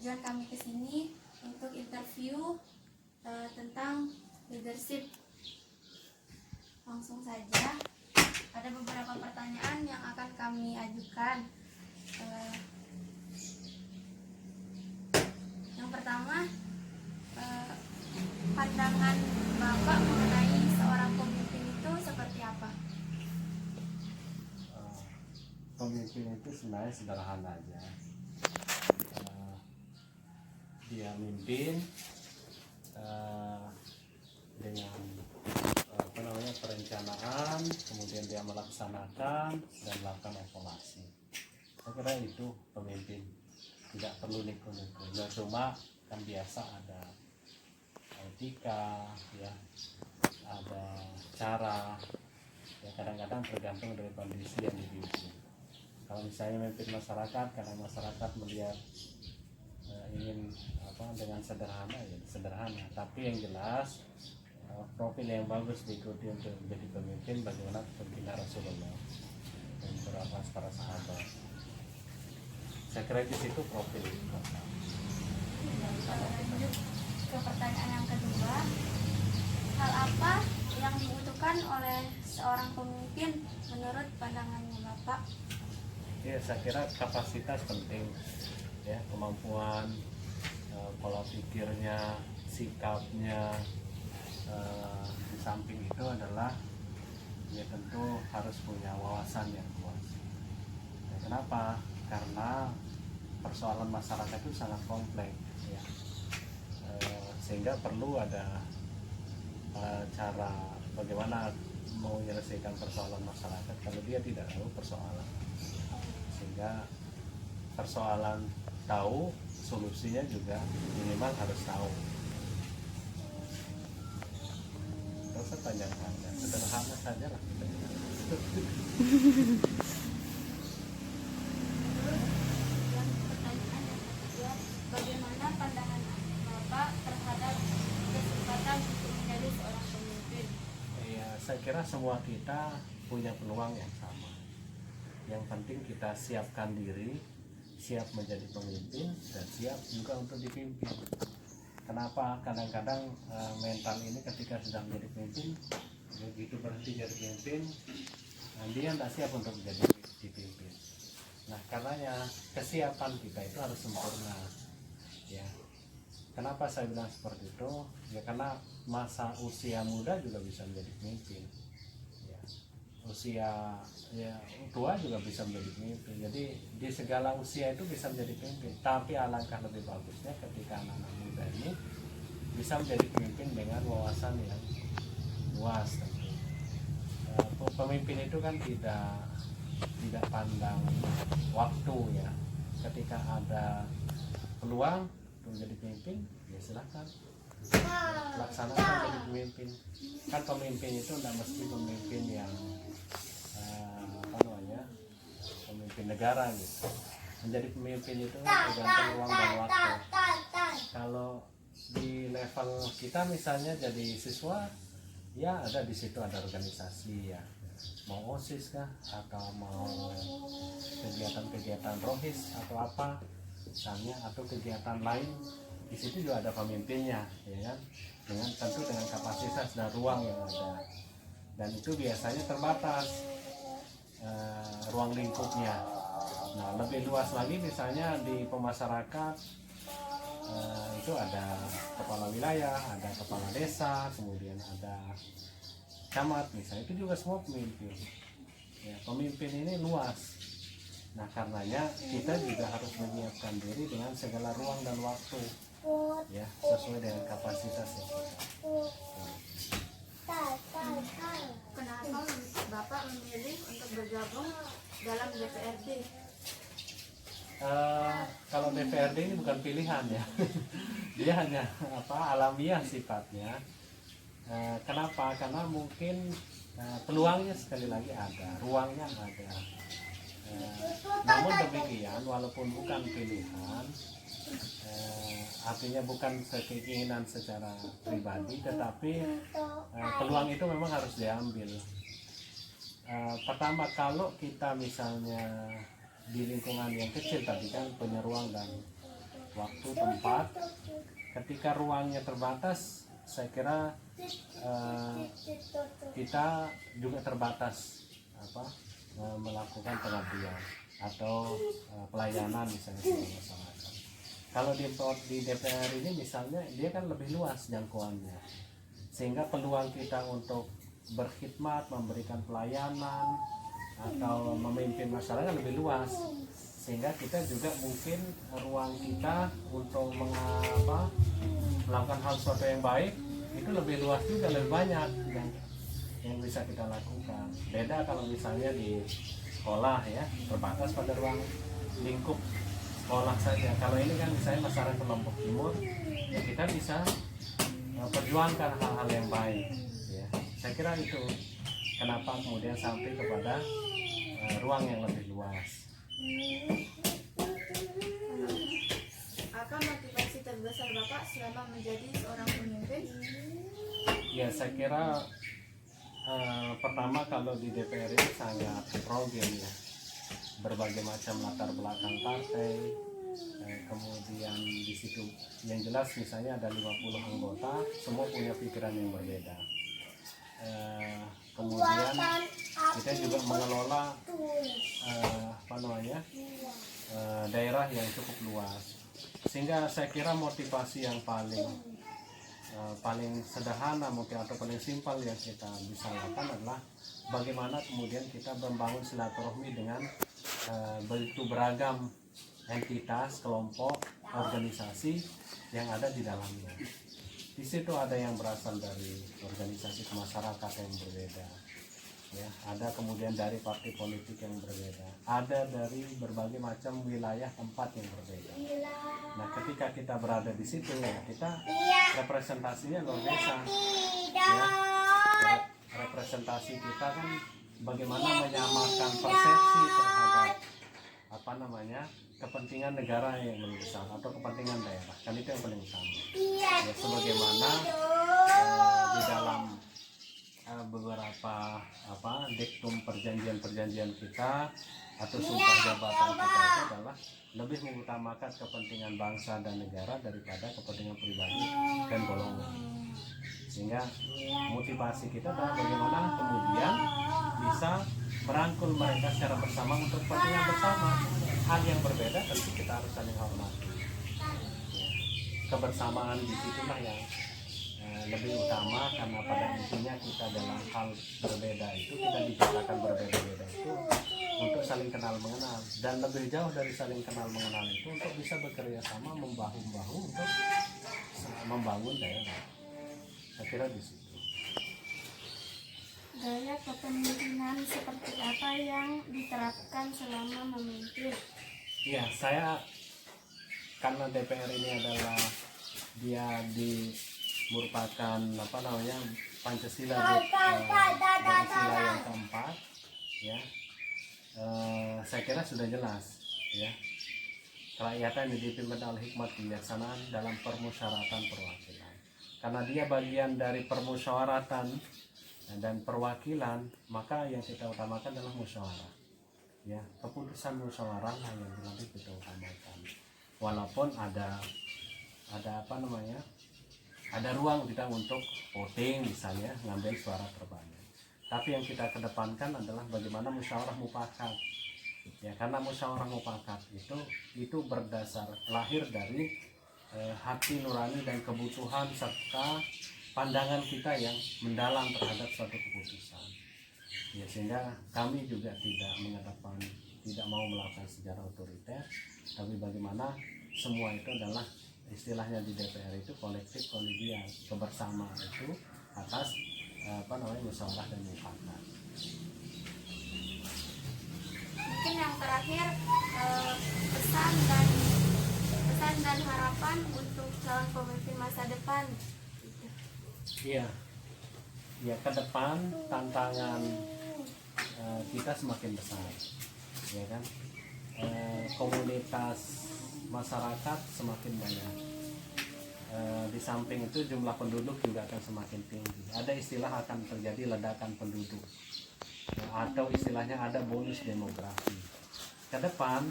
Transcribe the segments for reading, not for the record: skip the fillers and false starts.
tujuan kami kesini untuk interview tentang leadership. Langsung saja, ada beberapa pertanyaan yang akan kami ajukan. Yang pertama, pandangan Bapak mengenai seorang pemimpin itu seperti apa? Pemimpin itu sebenarnya sederhana aja. Dia mimpin dengan perencanaan, kemudian dia melaksanakan dan melakukan evaluasi. Saya kira itu pemimpin, tidak perlu niku-niku. Ya, cuma kan biasa ada etika, ya, ada cara. Ya, kadang-kadang tergantung dari kondisi yang dipimpin. Kalau misalnya memimpin masyarakat, karena masyarakat melihat ingin dengan sederhana, ya sederhana. Tapi yang jelas profil yang bagus diikuti untuk menjadi pemimpin, bagaimana kepemimpinan Rasulullah dan para sahabat. Saya kira di situ profil. Lanjut ke pertanyaan yang kedua, hal apa yang dibutuhkan oleh seorang pemimpin menurut pandangannya Bapak? Ya, saya kira kapasitas penting, ya, kemampuan, pola pikirnya, sikapnya. Di samping itu adalah ya tentu harus punya wawasan yang luas. Ya, kenapa? Karena persoalan masyarakat itu sangat kompleks, ya. Sehingga perlu ada cara bagaimana menyelesaikan persoalan masyarakat kalau dia tidak tahu persoalan. Sehingga persoalan tahu, solusinya juga minimal harus tahu. Saya tanyakan, sederhana saja lah. Yang pertanyaan yang ketiga, bagaimana pandangan Bapak terhadap kesempatan untuk menjadi seorang pemimpin? Ya, saya kira semua kita punya peluang yang sama. Yang penting kita siapkan diri, siap menjadi pemimpin dan siap juga untuk dipimpin. Kenapa kadang-kadang mental ini ketika sudah menjadi pemimpin, begitu berhenti jadi pemimpin, dia tidak siap untuk menjadi dipimpin. Nah, karenanya kesiapan kita itu harus sempurna. Ya, kenapa saya bilang seperti itu? Ya karena masa usia muda juga bisa menjadi pemimpin. Ya, usia tua juga bisa menjadi pemimpin. Jadi di segala usia itu bisa menjadi pemimpin. Tapi alangkah lebih bagusnya ketika anak-anak muda ini bisa menjadi pemimpin dengan wawasan yang luas. Pemimpin itu kan tidak pandang waktu, ya. Ketika ada peluang untuk menjadi pemimpin, ya silakan laksanakan jadi pemimpin. Kan pemimpin itu tidak mesti pemimpin yang pemimpin negara gitu. Menjadi pemimpin itu tergantung ruang dan waktu. Kalau di level kita misalnya jadi siswa, ya ada di situ ada organisasi, ya, mau OSIS kah atau mau kegiatan-kegiatan rohis atau apa misalnya, atau kegiatan lain, di situ juga ada pemimpinnya, ya kan, dengan tentu dengan kapasitas dan ruang yang ada, dan itu biasanya terbatas ruang lingkupnya. Nah, lebih luas lagi misalnya di pemasyarakat, itu ada kepala wilayah, ada kepala desa, kemudian ada camat misalnya, itu juga semua pemimpin. Ya, pemimpin ini luas. Nah, karenanya kita juga harus menyiapkan diri dengan segala ruang dan waktu, ya, sesuai dengan kapasitas yang kita. Kenapa Bapak memilih untuk bergabung dalam DPRD? Kalau DPRD ini bukan pilihan, ya. Dia hanya alamiah sifatnya. Kenapa? Karena mungkin peluangnya sekali lagi ada, ruangnya ada. Namun demikian, walaupun bukan pilihan, artinya bukan keinginan secara pribadi, tetapi peluang itu memang harus diambil. Pertama, kalau kita misalnya di lingkungan yang kecil tadi kan punya ruang dan waktu, tempat. Ketika ruangnya terbatas, saya kira kita juga terbatas melakukan pengabdian atau pelayanan misalnya di masyarakat. Kalau di DPR ini misalnya dia kan lebih luas jangkauannya, sehingga peluang kita untuk berkhidmat, memberikan pelayanan atau memimpin masyarakat lebih luas, sehingga kita juga mungkin ruang kita untuk melakukan hal sesuatu yang baik itu lebih luas juga, lebih banyak yang bisa kita lakukan. Beda kalau misalnya di sekolah ya, terbatas pada ruang lingkup sekolah saja. Kalau ini kan misalnya masyarakat Lombok Timur, ya kita bisa perjuangkan hal-hal yang baik ya. Saya kira itu kenapa kemudian sampai kepada ruang yang lebih luas. Apa motivasi terbesar Bapak selama menjadi seorang pemimpin? Ya, saya kira pertama kalau di DPR ini sangat heterogen ya, berbagai macam latar belakang partai, kemudian di situ yang jelas misalnya ada 50 anggota, semua punya pikiran yang berbeda. Kemudian kita juga mengelola daerah yang cukup luas, sehingga saya kira motivasi yang paling sederhana mungkin atau paling simpel yang kita bisa lakukan adalah bagaimana kemudian kita membangun silaturahmi dengan begitu beragam entitas, kelompok, organisasi yang ada di dalamnya. Di situ ada yang berasal dari organisasi kemasyarakatan yang berbeda, ya, ada kemudian dari partai politik yang berbeda, ada dari berbagai macam wilayah tempat yang berbeda. Nah, ketika kita berada di situ ya kita representasinya luar biasa. Ya, representasi kita kan bagaimana menyamakan persepsi terhadap kepentingan negara yang lebih besar atau kepentingan daerah, kan itu yang paling utama. Ya, sebagaimana di dalam beberapa diktum perjanjian kita atau sumpah jabatan kita itu adalah lebih mengutamakan kepentingan bangsa dan negara daripada kepentingan pribadi dan golongan. Sehingga motivasi kita adalah bagaimana kemudian bisa merangkul mereka secara bersama untuk kepentingan bersama. Hal yang berbeda tentu kita harus saling hormati. Kebersamaan di situlah yang lebih utama, karena pada intinya kita dalam hal berbeda itu kita diciptakan berbeda-beda itu untuk saling kenal mengenal, dan lebih jauh dari saling kenal mengenal itu untuk bisa bekerja sama membahu-membahu untuk membangun daerah. Saya kira di situ. Gaya kepemimpinan seperti apa yang diterapkan selama memimpin? Ya, saya karena DPR ini adalah dia merupakan Pancasila dari sila yang keempat ya, saya kira sudah jelas ya, kerakyatan yang dipimpin oleh hikmat kebijaksanaan dalam permusyawaratan perwakilan. Karena dia bagian dari permusyawaratan dan perwakilan, maka yang kita utamakan adalah musyawarah ya, keputusan musyawarah yang lebih kita utamakan, walaupun ada ruang kita untuk voting misalnya, ngambil suara terbanyak, tapi yang kita kedepankan adalah bagaimana musyawarah mufakat ya, karena musyawarah mufakat itu berdasar lahir dari hati nurani dan kebutuhan serta pandangan kita yang mendalam terhadap suatu keputusan ya, sehingga kami juga tidak mau melakukan secara otoriter, tapi bagaimana semua itu adalah istilahnya di DPR itu kolektif kolegial, kebersamaan itu atas musyawarah dan mufakat. Mungkin yang terakhir, pesan dan harapan untuk calon pemimpin masa depan. Iya, ya, ke depan tantangan kita semakin besar, ya kan? Komunitas masyarakat semakin banyak. Di samping itu jumlah penduduk juga akan semakin tinggi. Ada istilah akan terjadi ledakan penduduk, atau istilahnya ada bonus demografi. ke depan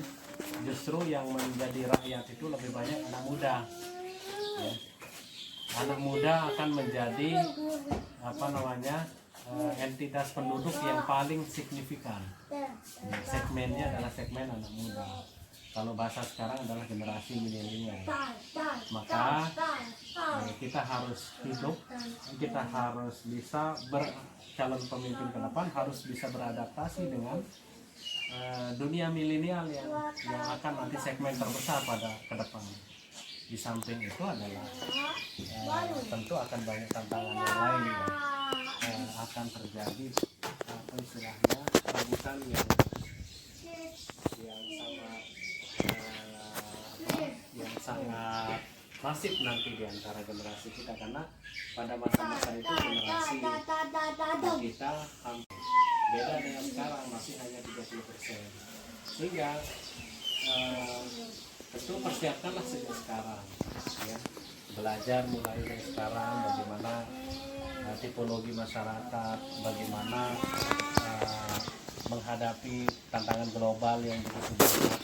justru yang menjadi rakyat itu lebih banyak anak muda. Ya. Anak muda akan menjadi entitas penduduk yang paling signifikan. Ya, segmennya adalah segmen anak muda. Kalau bahasa sekarang adalah generasi milenial. Maka kita harus hidup, kita harus bisa calon pemimpin ke depan harus bisa beradaptasi dengan dunia milenial yang akan nanti segmen terbesar pada ke depan. Di samping itu adalah tentu akan banyak tantangan yang lain yang akan terjadi, apa istilahnya, perebutan yang sangat masif nanti di antara generasi kita, karena pada masa-masa itu generasi kita beda dengan sekarang, masih hanya 30%. Sehingga tentu persiapkanlah sejak sekarang, ya. Belajar mulai dari sekarang bagaimana tipologi masyarakat, bagaimana menghadapi tantangan global yang begitu banyak.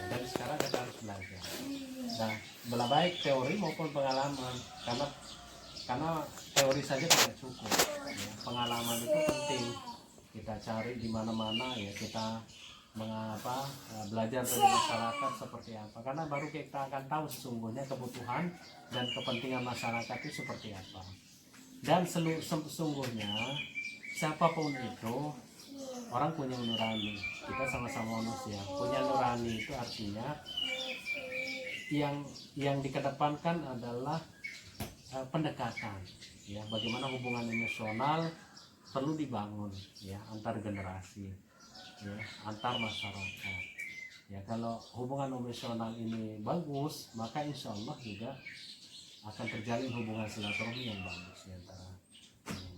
Dari sekarang kita harus belajar. Nah, baik teori maupun pengalaman, karena teori saja tidak cukup. Ya. Pengalaman itu penting. Kita cari di mana-mana, ya, kita belajar dari masyarakat seperti apa, karena baru kita akan tahu sesungguhnya kebutuhan dan kepentingan masyarakat itu seperti apa. Dan sesungguhnya siapapun itu orang punya nurani, kita sama-sama manusia punya nurani. Itu artinya yang dikedepankan adalah pendekatan, ya, bagaimana hubungan emosional perlu dibangun, ya, antar generasi, ya, antar masyarakat. Ya, kalau hubungan emosional ini bagus, maka insya Allah juga akan terjalin hubungan silaturahmi yang bagus di antara.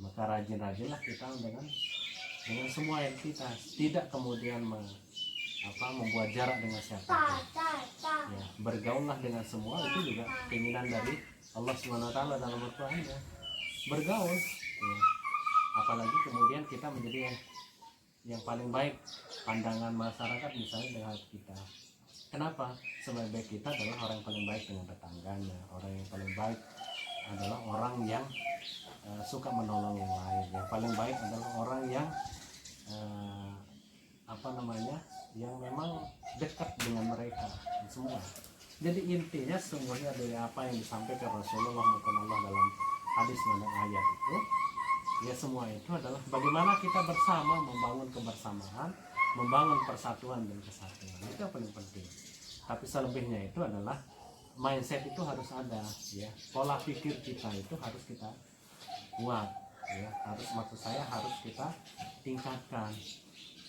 Maka rajin-rajinlah kita dengan semua entitas, tidak kemudian membuat jarak dengan siapa. Ya, bergaullah dengan semua, itu juga keinginan dari Allah SWT dalam Al-Qur'annya. Bergaul, ya. Apalagi kemudian kita menjadi yang paling baik pandangan masyarakat misalnya dengan kita. Kenapa? Sebaik-baik kita adalah orang yang paling baik dengan tetangganya. Orang yang paling baik adalah orang yang suka menolong yang lain. Yang paling baik adalah orang yang yang memang dekat dengan mereka semua. Jadi intinya sesungguhnya dari apa yang disampaikan Rasulullah SAW dalam hadis dan ayat itu, ya, semua itu adalah bagaimana kita bersama membangun kebersamaan, membangun persatuan dan kesatuan. Itu yang paling penting. Tapi selebihnya itu adalah mindset itu harus ada, ya. Pola pikir kita itu harus kita buat, ya. Maksud saya harus kita tingkatkan,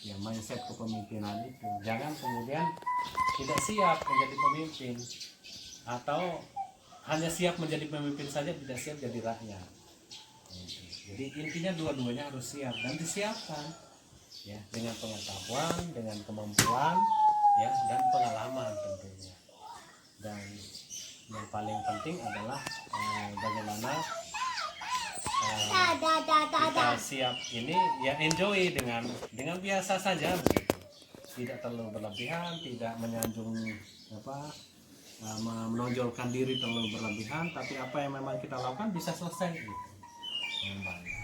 ya, mindset kepemimpinan itu. Jangan kemudian tidak siap menjadi pemimpin, atau hanya siap menjadi pemimpin saja, tidak siap jadi rakyat. Jadi intinya dua-duanya harus siap dan disiapkan, ya, dengan pengetahuan, dengan kemampuan, ya, dan pengalaman tentunya. Dan yang paling penting adalah bagaimana kita siap ini, ya, enjoy dengan biasa saja begitu. Tidak terlalu berlebihan, tidak menyanjung menonjolkan diri terlalu berlebihan, tapi apa yang memang kita lakukan bisa selesai gitu. Yang baik.